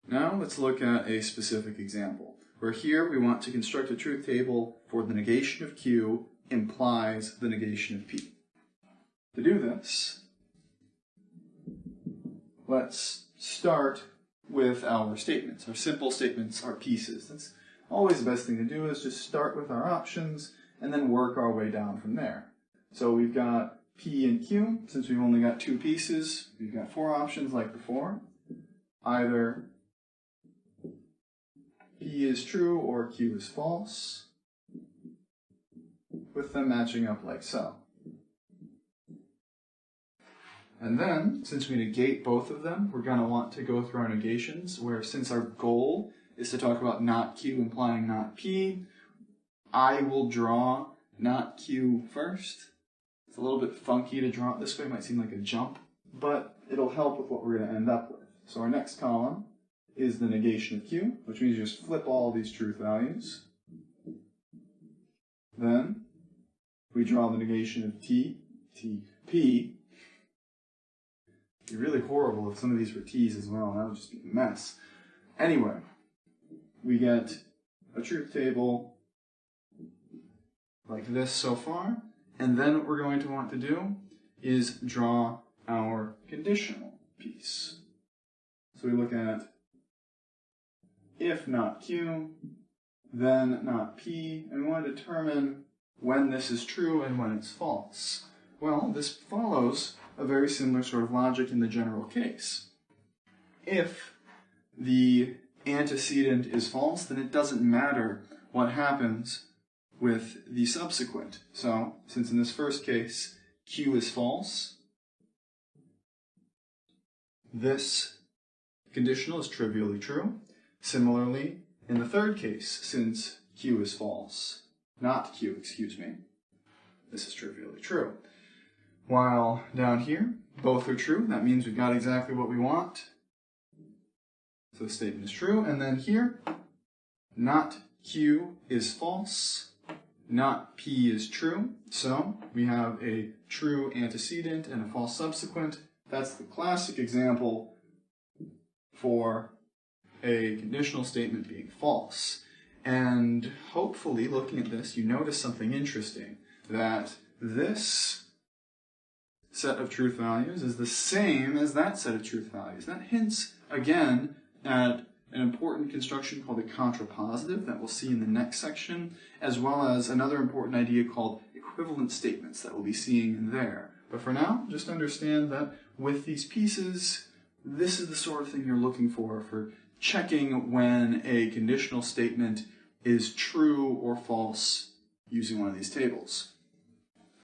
Now let's look at a specific example, where here we want to construct a truth table for the negation of Q implies the negation of P. To do this, let's start with our statements. Our simple statements are pieces. That's always the best thing to do, is just start with our options and then work our way down from there. So we've got P and Q. Since we've only got two pieces, we've got four options like before. Either P is true or Q is false, with them matching up like so. And then, since we negate both of them, we're going to want to go through our negations, where since our goal is to talk about not Q implying not P, I will draw not Q first. It's a little bit funky to draw it this way, it might seem like a jump, but it'll help with what we're going to end up with. So our next column is the negation of Q, which means you just flip all these truth values. Then we draw the negation of P. It'd be really horrible if some of these were T's as well. That would just be a mess. Anyway, we get a truth table like this so far, and then what we're going to want to do is draw our conditional piece. So we look at if not Q, then not P, and we want to determine when this is true and when it's false. Well, this follows a very similar sort of logic in the general case. If the antecedent is false, then it doesn't matter what happens with the subsequent. So, since in this first case, Q is false, this conditional is trivially true. Similarly, in the third case, since Q is false, not Q, excuse me, this is trivially true. While down here, both are true. That means we've got exactly what we want. So the statement is true. And then here, not Q is false, not P is true. So we have a true antecedent and a false subsequent. That's the classic example for a conditional statement being false. And hopefully, looking at this, you notice something interesting, that this set of truth values is the same as that set of truth values. That hints, again, at an important construction called a contrapositive that we'll see in the next section, as well as another important idea called equivalent statements that we'll be seeing in there. But for now, just understand that with these pieces, this is the sort of thing you're looking for checking when a conditional statement is true or false using one of these tables.